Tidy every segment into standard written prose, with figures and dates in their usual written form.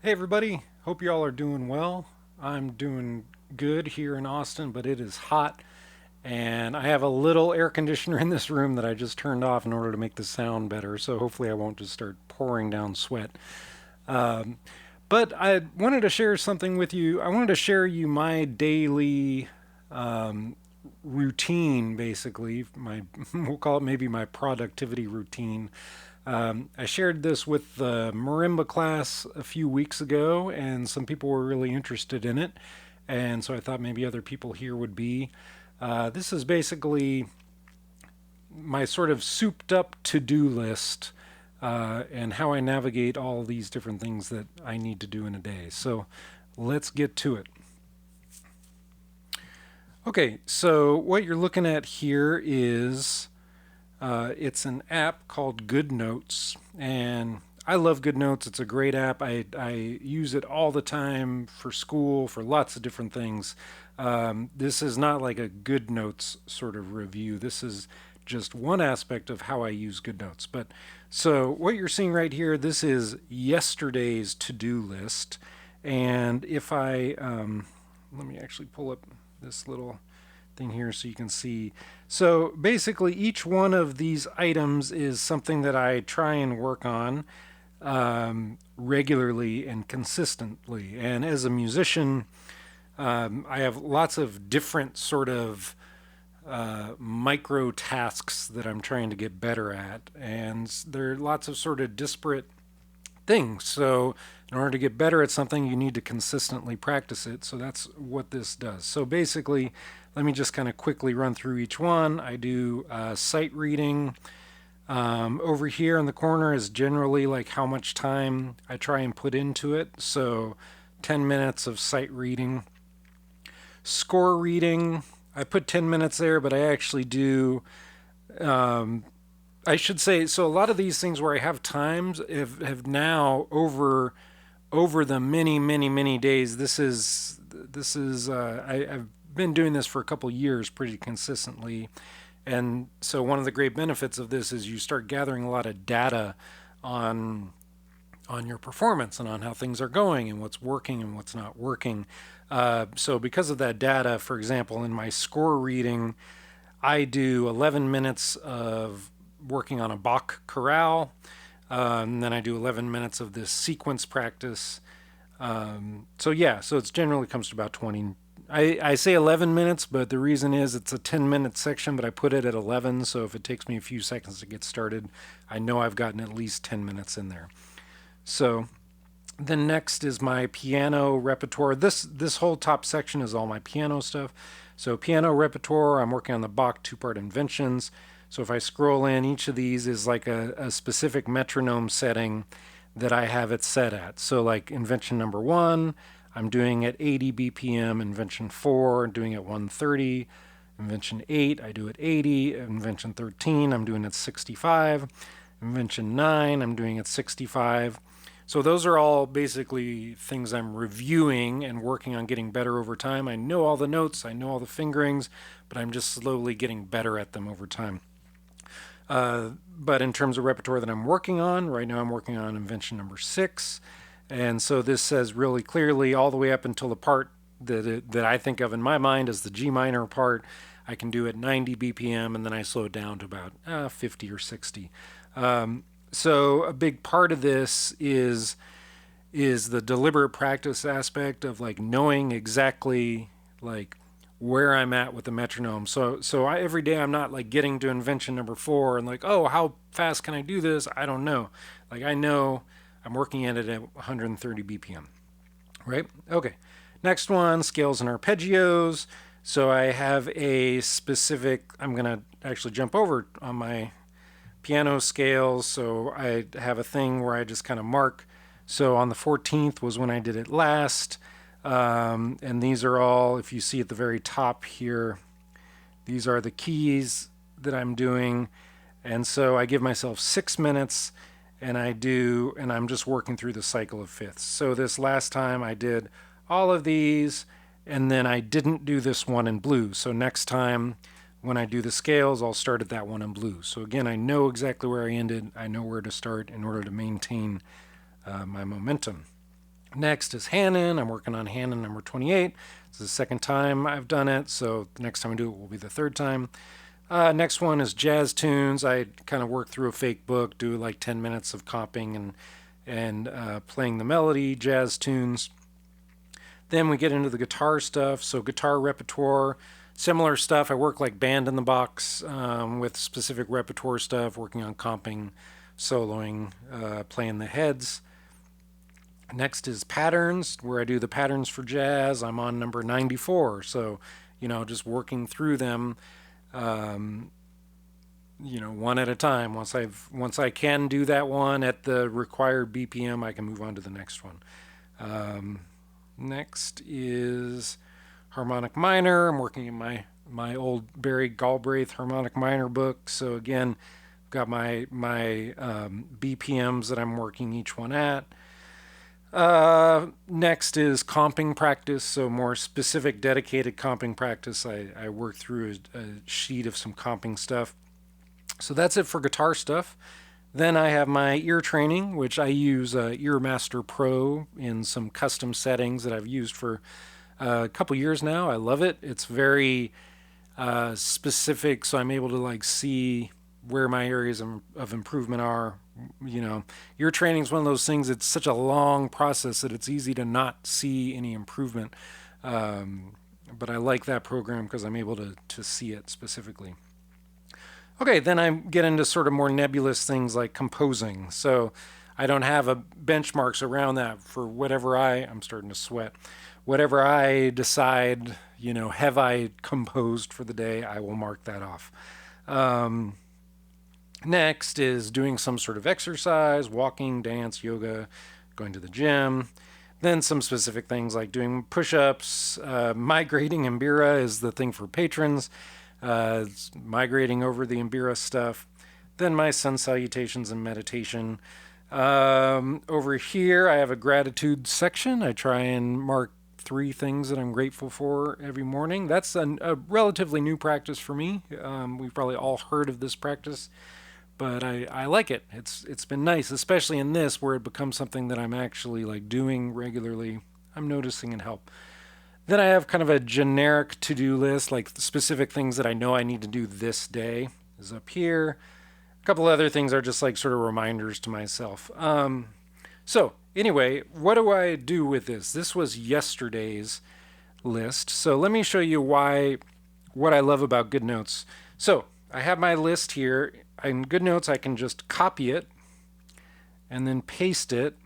Hey everybody, hope y'all are doing well. I'm doing good here in Austin, but it is hot and I have a little air conditioner in this room that I just turned off in order to make the sound better, so hopefully I won't just start pouring down sweat. Um, but I wanted to share something with you. I wanted to share you my daily um, routine, basically. We'll call it maybe my productivity routine. I shared this with the marimba class a few weeks ago, and some people were really interested in it. And so I thought maybe other people here would be. This is basically my sort of souped up to do list and how I navigate all these different things that I need to do in a day. So let's get to it. Okay, so what you're looking at here is it's an app called Good Notes, and I love Good Notes. It's a great app. I use it all the time for school, for lots of different things. This is not like a Good Notes sort of review. This is just one aspect of how I use Good Notes. But so what you're seeing right here, this is yesterday's to-do list. And if let me actually pull up this little thing here so you can see. So basically, each one of these items is something that I try and work on regularly and consistently. And as a musician, I have lots of different sort of micro tasks that I'm trying to get better at. And there are lots of sort of disparate things. So, in order to get better at something, you need to consistently practice it. So, that's what this does. So, basically, let me just kind of quickly run through each one. I do sight reading. Over here in the corner is generally like how much time I try and put into it. So, 10 minutes of sight reading. Score reading, I put 10 minutes there, but I actually do um, I should say, so a lot of these things where I have times have now over the many days. I've been doing this for a couple years pretty consistently, and so one of the great benefits of this is you start gathering a lot of data on on your performance and on how things are going and what's working and what's not working. So because of that data, for example, in my score reading, I do 11 minutes of working on a Bach chorale. And then I do 11 minutes of this sequence practice. So yeah, so it generally comes to about 20. I say 11 minutes, but the reason is it's a 10-minute section, but I put it at 11. So if it takes me a few seconds to get started, I know I've gotten at least 10 minutes in there. So then next is my piano repertoire. This whole top section is all my piano stuff. So piano repertoire, I'm working on the Bach two-part inventions. So if I scroll in, each of these is like a specific metronome setting that I have it set at. So like invention number 1, I'm doing at 80 BPM. Invention 4, doing at 130. Invention 8, I do at 80. Invention 13, I'm doing at 65. Invention 9, I'm doing at 65. So those are all basically things I'm reviewing and working on getting better over time. I know all the notes, I know all the fingerings, but I'm just slowly getting better at them over time. But in terms of repertoire that I'm working on, right now I'm working on invention number 6. And so this says really clearly all the way up until the part that I think of in my mind as the G minor part, I can do at 90 BPM, and then I slow it down to about 50 or 60. So a big part of this is the deliberate practice aspect of like knowing exactly like where I'm at with the metronome. Every day I'm not like getting to invention number 4 and like, oh, how fast can I do this? I don't know. Like I know I'm working at it at 130 BPM, right? Okay. Next one, scales and arpeggios. So I have a specific, I'm going to actually jump over on my piano scales. So I have a thing where I just kind of mark. So on the 14th was when I did it last. And these are all, if you see at the very top here, these are the keys that I'm doing. And so I give myself 6 minutes and I'm just working through the cycle of fifths. So this last time I did all of these and then I didn't do this one in blue. So next time when I do the scales, I'll start at that one in blue. So again, I know exactly where I ended. I know where to start in order to maintain my momentum. Next is Hannon. I'm working on Hannon number 28. It's the second time I've done it, so the next time I do it will be the third time. Next one is jazz tunes. I kind of work through a fake book, do like 10 minutes of comping and playing the melody, jazz tunes. Then we get into the guitar stuff. So guitar repertoire, similar stuff. I work like band in the box with specific repertoire stuff, working on comping, soloing, playing the heads. Next is patterns, where I do the patterns for jazz. I'm on number 94, so just working through them, one at a time. Once I can do that one at the required BPM, I can move on to the next one. Next is harmonic minor. I'm working in my old Barry Galbraith harmonic minor book. So again, I've got my BPMs that I'm working each one at. Next is comping practice, so more specific, dedicated comping practice. I work through a sheet of some comping stuff. So that's it for guitar stuff. Then I have my ear training, which I use Earmaster Pro in some custom settings that I've used for a couple years now. I love it. It's very specific, so I'm able to like see where my areas of improvement are. Ear training is one of those things. It's such a long process that it's easy to not see any improvement. But I like that program because I'm able to see it specifically. Okay, then I get into sort of more nebulous things like composing. So I don't have a benchmarks around that for whatever I'm starting to sweat. Whatever I decide, have I composed for the day, I will mark that off. Next is doing some sort of exercise, walking, dance, yoga, going to the gym. Then some specific things like doing push-ups. Migrating Mbira is the thing for patrons. It's migrating over the Mbira stuff. Then my sun salutations and meditation. Over here, I have a gratitude section. I try and mark 3 things that I'm grateful for every morning. That's a relatively new practice for me. We've probably all heard of this practice, but I like it. It's been nice, especially in this where it becomes something that I'm actually like doing regularly. I'm noticing it help. Then I have kind of a generic to-do list, like specific things that I know I need to do this day is up here. A couple other things are just like sort of reminders to myself. So anyway, what do I do with this? This was yesterday's list. So let me show you what I love about GoodNotes. So I have my list here. In GoodNotes, I can just copy it and then paste it.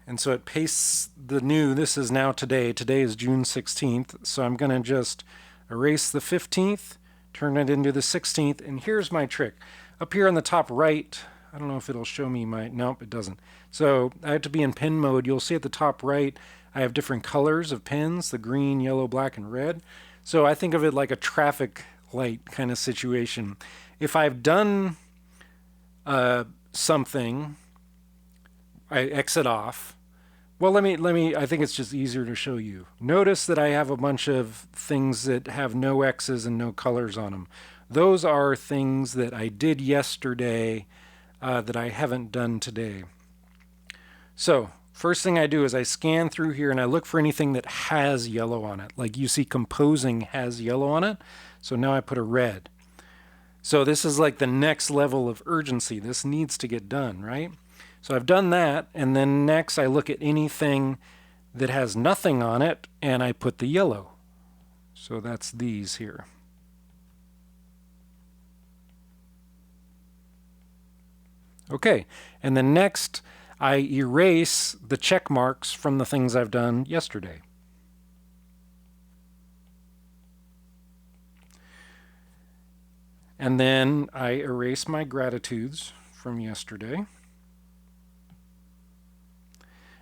And so it pastes this is now today. Today is June 16th. So I'm going to just erase the 15th, turn it into the 16th. And here's my trick. Up here on the top right, I don't know if it'll show me nope, it doesn't. So I have to be in pen mode. You'll see at the top right, I have different colors of pens, the green, yellow, black, and red. So I think of it like a traffic light kind of situation. If I've done something, I exit off. Well, let me, I think it's just easier to show you. Notice that I have a bunch of things that have no X's and no colors on them. Those are things that I did yesterday that I haven't done today. So first thing I do is I scan through here and I look for anything that has yellow on it. Like you see composing has yellow on it. So now I put a red. So this is like the next level of urgency. This needs to get done, right? So I've done that, and then next I look at anything that has nothing on it, and I put the yellow. So that's these here. Okay, and then next I erase the check marks from the things I've done yesterday. And then I erase my gratitudes from yesterday.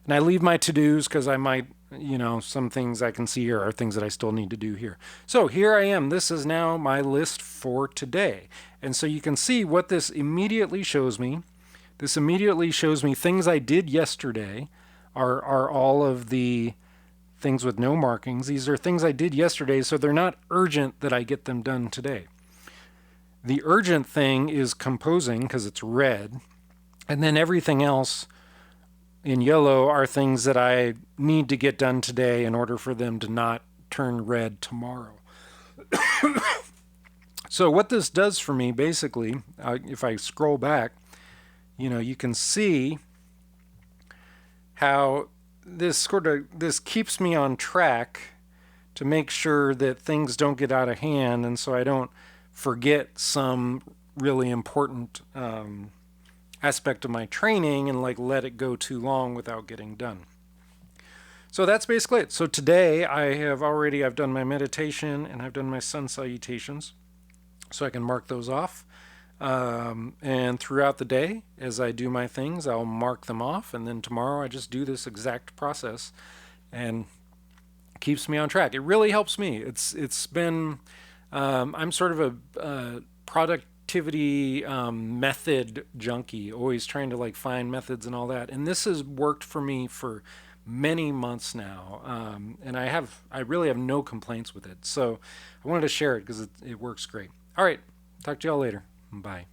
And I leave my to-dos because I might, some things I can see here are things that I still need to do here. So here I am. This is now my list for today. And so you can see what this immediately shows me. This immediately shows me things I did yesterday are all of the things with no markings. These are things I did yesterday, so they're not urgent that I get them done today. The urgent thing is composing because it's red. And then everything else in yellow are things that I need to get done today in order for them to not turn red tomorrow. So what this does for me, basically, if I scroll back, you can see how this keeps me on track to make sure that things don't get out of hand, and so I don't forget some really important aspect of my training and like let it go too long without getting done. So that's basically it. So today I've done my meditation and I've done my sun salutations, so I can mark those off. And throughout the day, as I do my things, I'll mark them off, and then tomorrow I just do this exact process, and keeps me on track. It really helps me. It's been I'm sort of a productivity method junkie, always trying to like find methods and all that, and this has worked for me for many months now, and I really have no complaints with it. So I wanted to share it because it works great. All right, talk to y'all later. Bye.